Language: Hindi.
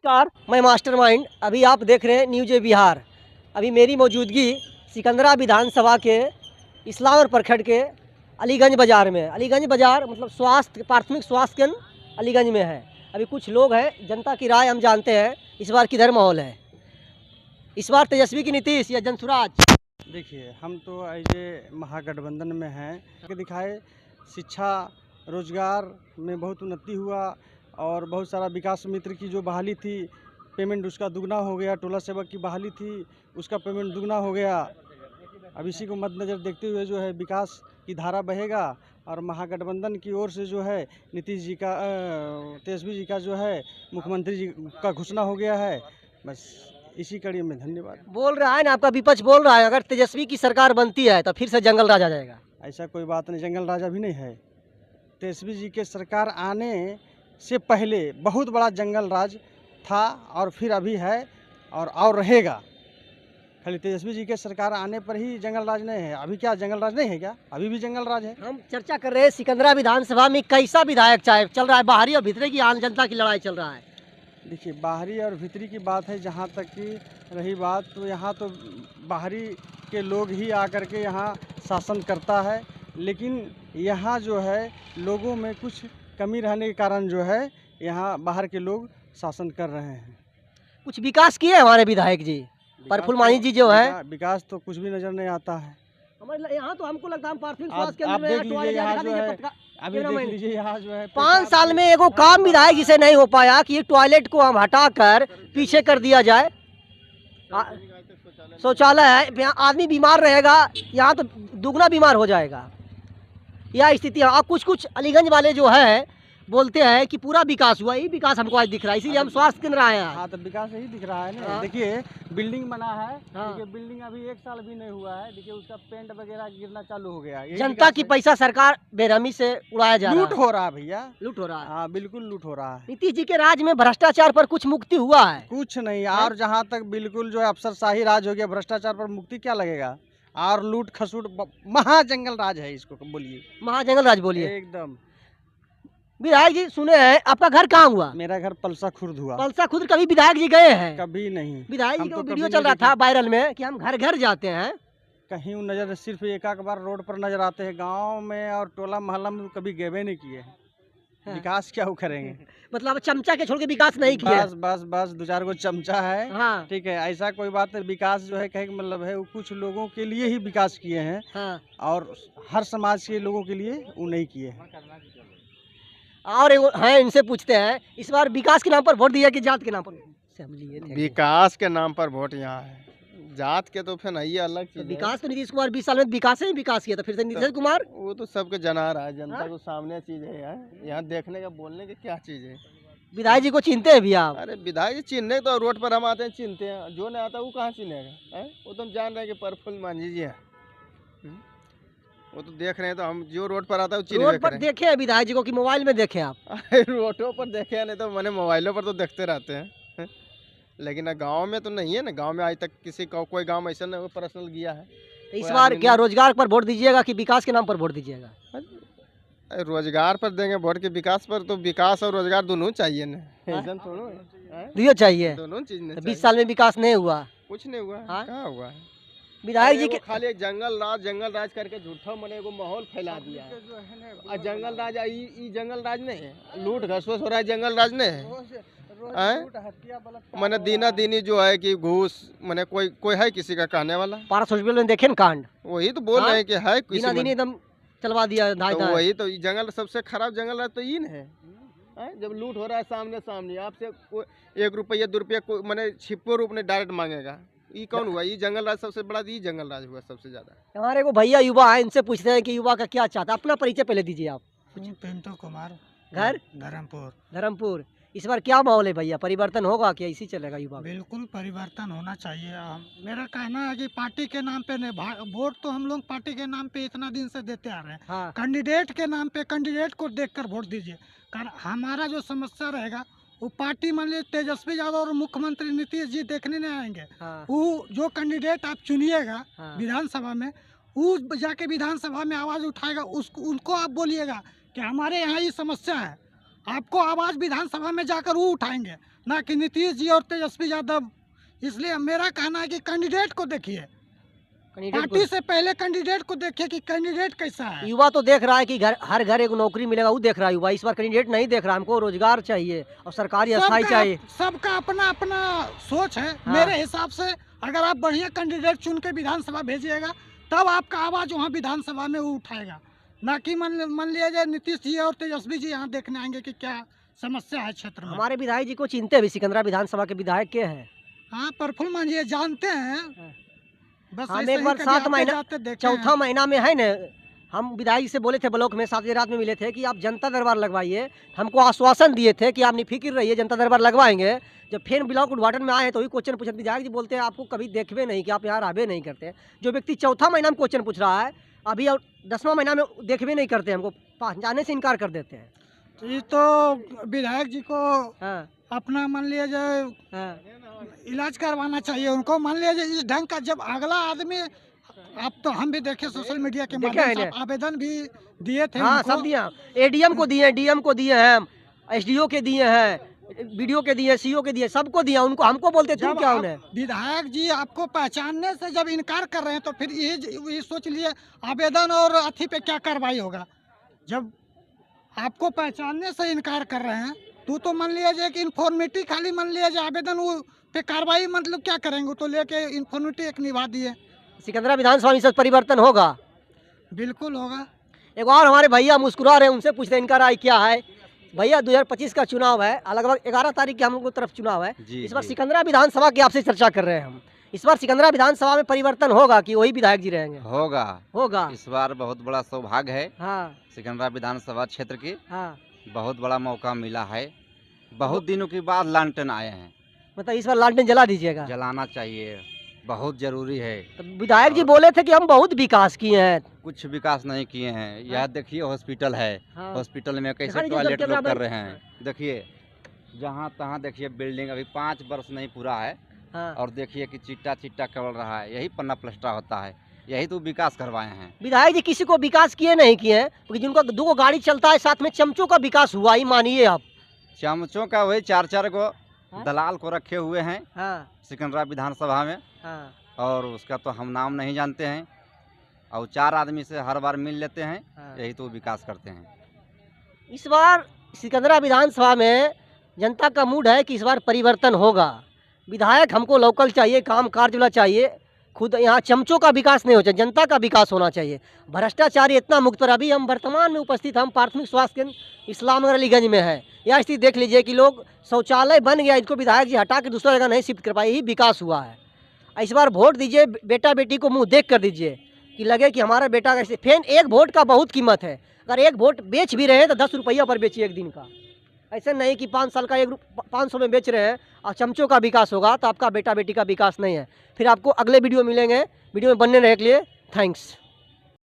नमस्कार, मैं मास्टरमाइंड। अभी आप देख रहे हैं न्यूज़ बिहार। अभी मेरी मौजूदगी सिकंदरा विधानसभा के इस्लामपुर प्रखंड के अलीगंज बाज़ार में। अलीगंज बाज़ार मतलब प्राथमिक स्वास्थ्य केंद्र अलीगंज में है। अभी कुछ लोग हैं, जनता की राय हम जानते हैं इस बार किधर माहौल है। इस बार तेजस्वी की नीतीश या जनसुराज? देखिए, हम तो ऐसे महागठबंधन में हैं कि दिखाए शिक्षा रोजगार में बहुत उन्नति हुआ और बहुत सारा विकास मित्र की जो बहाली थी पेमेंट उसका दुगना हो गया। टोला सेवक की बहाली थी उसका पेमेंट दुगना हो गया। अब इसी को मद्देनज़र देखते हुए जो है विकास की धारा बहेगा और महागठबंधन की ओर से जो है नीतीश जी का तेजस्वी जी का जो है मुख्यमंत्री जी का घोषणा हो गया है। बस इसी कड़ी में धन्यवाद। बोल रहा है ना, आपका विपक्ष बोल रहा है अगर तेजस्वी की सरकार बनती है तो फिर से जंगल राज आ जाएगा। ऐसा कोई बात नहीं, जंगल राज अभी नहीं है। तेजस्वी जी के सरकार आने से पहले बहुत बड़ा जंगल राज था और फिर अभी है और रहेगा। खाली तेजस्वी जी के सरकार आने पर ही जंगल राज नहीं है। अभी क्या जंगल राज नहीं है क्या? अभी भी जंगल राज है। हम चर्चा कर रहे हैं सिकंदरा विधानसभा में कैसा विधायक चल रहा है, बाहरी और भीतरी की आम जनता की लड़ाई चल रहा है। देखिए, बाहरी और भीतरी की बात है, जहाँ तक की रही बात तो यहाँ तो बाहरी के लोग ही आकर के यहाँ शासन करता है, लेकिन यहाँ जो है लोगों में कुछ कमी रहने के कारण जो है यहाँ बाहर के लोग शासन कर रहे हैं। कुछ विकास किए हमारे विधायक जी, प्रफुल्ल मांझी जी जो है। विकास तो कुछ भी नजर नहीं आता है हमारे यहाँ तो हमको लगता है हम प्राथमिक आप स्वास्थ्य केंद्र में देख लीजिए यहाँ जो है, अभी केवल देख लीजिए यहाँ जो है 5 साल में एगो काम विधायक जिसे नहीं हो पाया कि ये टॉयलेट को हम हटाकर पीछे कर दिया जाए। शौचालय है, यहाँ आदमी बीमार रहेगा, यहाँ तो दुगना बीमार हो जाएगा। यह स्थिति है। और कुछ अलीगंज वाले जो है बोलते हैं कि पूरा विकास हुआ, यही विकास हमको आज दिख रहा है, इसीलिए हम स्वास्थ्य केंद्र आए हैं। हाँ, तो विकास यही दिख रहा है ना। हाँ। देखिए बिल्डिंग बना है, हाँ। देखिए बिल्डिंग अभी 1 साल भी नहीं हुआ है, देखिए उसका पेंट वगैरह गिरना चालू हो गया। जनता की पैसा सरकार बेरहमी से उड़ाया जा रहा है। लूट हो रहा है भैया, लूट हो रहा है। हाँ बिल्कुल लूट हो रहा है। नीतीश जी के राज में भ्रष्टाचार पर कुछ मुक्ति हुआ है? कुछ नहीं। और जहाँ तक बिल्कुल जो है अफसरशाही राज हो गया, भ्रष्टाचार पर मुक्ति क्या लगेगा? और लूट खसूट महाजंगल राज है, इसको बोलिए महाजंगल राज बोलिए एकदम। विधायक जी सुने हैं आपका घर कहाँ हुआ? मेरा घर पलसा खुर्द हुआ। पलसा खुद कभी विधायक जी गए हैं? कभी नहीं। विधायक जी हम का तो वीडियो कभी चल रहा नहीं था वायरल में कि हम घर घर जाते हैं। कहीं नजर सिर्फ एक बार रोड पर नजर आते हैं, गांव में और टोला मोहल्ला में कभी गए नहीं किए हैं। हाँ। विकास क्या वो करेंगे? मतलब चमचा के छोड़ के विकास नहीं किया। बस 2-4 गो चमचा है। हाँ। ठीक है, ऐसा कोई बात नहीं। विकास जो है कहे का मतलब है वो कुछ लोगों के लिए ही विकास किए हैं। हाँ। और हर समाज के लोगों के लिए वो नहीं किए हैं। और हैं, इनसे पूछते हैं इस बार विकास के नाम पर वोट दिया कि जात के नाम पर? विकास के नाम पर वोट यहाँ है, जात के तो फिर नहीं अलग चीज है। विकास तो नीतीश कुमार 20 साल में विकास ही विकास किया था, फिर से नीतीश कुमार वो तो सबके जना रहा है, जनता हाँ? को सामने चीज है। यहाँ देखने का बोलने की क्या चीज है? विधायक जी को चिनते हैं भी आप? अरे विधायक जी चिन्हने तो रोड पर हम आते हैं चिन्हते हैं, जो नहीं आता वो कहाँ चिन्हेगा? वो तो हम जान रहे हैं कि प्रफुल्ल मांझी जी है, वो तो देख रहे हैं। तो हम जो रोड पर आता है वो रोड पर देखे हैं विधायक जी को कि मोबाइल में देखे आप? रोडों पर देखे नहीं तो मैंने मोबाइलों पर तो देखते रहते हैं, लेकिन गांव में तो नहीं है ना। गांव में आज तक किसी का कोई गांव ऐसा नहीं पर्सनल गया है। तो इस बार क्या रोजगार पर वोट दीजिएगा कि विकास के नाम पर वोट दीजिएगा? रोजगार पर देंगे वोट के, विकास पर तो विकास और रोजगार दोनों चाहिए ना, ऐसा थोड़ा है। दियो चाहिए, दोनों चीज नहीं। 20 साल में विकास नहीं हुआ, कुछ नहीं हुआ। हाँ? कहाँ हुआ है? विधायक जी के खाली एक जंगल राज करके झूठा मने को माहौल फैला दिया है। जंगल राज ई जंगल राज नहीं है, लूट घसवस हो रहा है, जंगल राज नहीं है। मैंने दीना दीनी जो है कि घूस मैंने कोई है किसी का कहने वाला? पारस हॉस्पिटल में देखे न कांड, वही तो बोल रहे हैं कि है दीना दीनी एकदम चलवा दिया। तो वही तो जंगल सबसे खराब जंगल राज तो इन है। जब लूट हो रहा है सामने आपसे 1 रुपया 2 रुपया मैंने छिपो रूप में डायरेक्ट मांगेगा, ये कौन हुआ? ये जंगल राज सबसे बड़ा, ये जंगल राज हुआ सबसे ज्यादा। हमारे को भैया युवा है, इनसे पूछते हैं कि युवा का क्या चाहता है। अपना परिचय पहले दीजिए आप। पिंटू कुमार, घर धर्मपुर। इस बार क्या माहौल है भैया, परिवर्तन होगा क्या, इसी चलेगा युवा? बिल्कुल परिवर्तन होना चाहिए। मेरा कहना है कि पार्टी के नाम पे नहीं, वोट तो हम लोग पार्टी के नाम पे इतना दिन से देते आ रहे हैं। हाँ। कैंडिडेट के नाम पे कैंडिडेट को देखकर वोट दीजिए। कारण हमारा जो समस्या रहेगा वो पार्टी मान लीजिए तेजस्वी यादव और मुख्यमंत्री नीतीश जी देखने नहीं आएंगे। हाँ। वो जो कैंडिडेट आप चुनिएगा हाँ। विधानसभा में, वो जाके विधानसभा में आवाज उठाएगा, उनको आप बोलिएगा कि हमारे यहाँ ये समस्या है, आपको आवाज विधानसभा में जाकर वो उठाएंगे, ना कि नीतीश जी और तेजस्वी यादव। इसलिए मेरा कहना है कि कैंडिडेट को देखिए, कैंडिडेट पार्टी से पहले कैंडिडेट को देखिए कि कैंडिडेट कैसा है। युवा तो देख रहा है कि हर घर एक नौकरी मिलेगा, वो देख रहा है युवा। इस बार कैंडिडेट नहीं देख रहा, हमको रोजगार चाहिए और सरकारी अस्थायी चाहिए। सबका अपना अपना सोच है। हाँ। मेरे हिसाब से अगर आप बढ़िया कैंडिडेट चुन के विधानसभा भेजिएगा तब आपका आवाज वहाँ विधानसभा में वो उठाएगा, ना कि मान लिया जाए नीतीश जी और तेजस्वी जी यहाँ देखने आएंगे कि क्या समस्या है क्षेत्र में। हमारे विधायक जी को चिंते भी, सिकंदरा विधानसभा के विधायक के हैं। हाँ, प्रफुल्ल मांझी ये जानते हैं, हाँ। बस हम ऐसे एक ही बार कभी 7 आते महीना जाते देखे चौथा हैं। महीना में है न, हम विधायक जी से बोले थे ब्लॉक में, 7 बजे रात में मिले थे कि आप जनता दरबार लगवाइए। हमको आश्वासन दिए थे कि आप निफिक्र रहिए, जनता दरबार लगवाएंगे। जब फिर ब्लॉक उद्घाटन में आए हैं तो वही क्वेश्चन पूछे। विधायक जी बोलते हैं आपको कभी देखबे नहीं कि आप यहाँ रहबे नहीं करते। जो व्यक्ति चौथा महीना में क्वेश्चन पूछ रहा है, अभी और 10वां महीना में देखबे नहीं करते, हमको जाने से इनकार कर देते हैं। तो ये तो विधायक जी को हाँ अपना मान लिया जाए हाँ इलाज करवाना चाहिए उनको। मान लिया जाए इस ढंग का जब अगला आदमी, आप तो हम भी देखे सोशल मीडिया के देखे माध्यम से हैं आप आवेदन भी दिए थे हाँ, उनको। सब दिया। एडीएम को दिए, डीएम को दिए हैं, एसडीओ के दिए हैं, बीडीओ के दिए, सीओ के दिए, सबको दिया। उनको हमको बोलते तुम जब क्या आप उन्हें। विधायक जी आपको पहचानने से जब इनकार कर रहे हैं तो फिर ये सोच लिए आवेदन और अथी पे क्या कार्रवाई होगा। जब आपको पहचानने से इनकार कर रहे हैं तो मान लिया जाए कि इन्फॉर्मेटिव खाली मान लिया जाए आवेदन वो पे कार्रवाई मतलब क्या करेंगे, तो लेके इन्फॉर्मेटिव एक निभा दिए। सिकंदरा विधानसभा में सब परिवर्तन होगा, बिल्कुल होगा। एक और हमारे भैया मुस्कुरा रहे हैं, उनसे पूछते हैं इनका राय क्या है। भैया 2025 का चुनाव है, लगभग 11 तारीख के हम लोग की तरफ चुनाव है। इस बार सिकंदरा विधानसभा की आपसे चर्चा कर रहे हैं हम। इस बार सिकंदरा विधानसभा में परिवर्तन होगा कि वही विधायक जी रहेंगे? होगा। इस बार बहुत बड़ा सौभाग्य है हाँ सिकंदरा विधानसभा क्षेत्र की। हाँ, बहुत बड़ा मौका मिला है, बहुत दिनों के बाद लालटेन आए हैं। मतलब इस बार लालटेन जला दीजिएगा? जलाना चाहिए, बहुत जरूरी है। तो विधायक जी बोले थे कि हम बहुत विकास किए हैं। कुछ विकास नहीं किए हैं। यह देखिए हॉस्पिटल है, हाँ। हॉस्पिटल में कैसे दिखाई दीजिए टॉयलेट जब लोग कैमरा कर रहे हैं। देखिए जहाँ तहाँ देखिए बिल्डिंग, अभी 5 वर्ष नहीं पूरा है हाँ। और देखिए कि चिट्टा चिट्टा कर रहा है। यही पन्ना प्लस्टर होता है, यही तो विकास करवाए हैं। विधायक जी किसी को विकास किए नहीं किए हैं, क्योंकि जिनको 2 गाड़ी चलता है साथ में चमचों का विकास हुआ ही मानिए आप। चमचों का वही 4-4 को हाँ? दलाल को रखे हुए हैं हाँ सिकंदरा विधानसभा में, हाँ और उसका तो हम नाम नहीं जानते हैं। और 4 आदमी से हर बार मिल लेते हैं, हाँ। यही तो विकास करते हैं। इस बार सिकंदरा विधानसभा में जनता का मूड है कि इस बार परिवर्तन होगा। विधायक हमको लोकल चाहिए, काम काज वाला चाहिए। खुद यहाँ चमचों का विकास नहीं हो चाहिए, जनता का विकास होना चाहिए। भ्रष्टाचारी इतना मुक्त पर अभी हम वर्तमान में उपस्थित, हम प्राथमिक स्वास्थ्य केंद्र इस्लामनगर अलीगंज में है। यह स्थिति देख लीजिए कि लोग शौचालय बन गया, इसको विधायक जी हटा के दूसरा जगह नहीं शिफ्ट कर पाए, यही विकास हुआ है। इस बार वोट दीजिए, बेटा बेटी को मुँह देख कर दीजिए कि लगे कि हमारा बेटा कैसे। फैन एक वोट का बहुत कीमत है, अगर एक वोट बेच भी रहे हैं तो 10 रुपया पर बेचिए एक दिन का। ऐसे नहीं कि 5 साल का 500 में बेच रहे हैं और चमचों का विकास होगा तो आपका बेटा बेटी का विकास नहीं है। फिर आपको अगले वीडियो मिलेंगे, वीडियो में बनने रहने के लिए थैंक्स।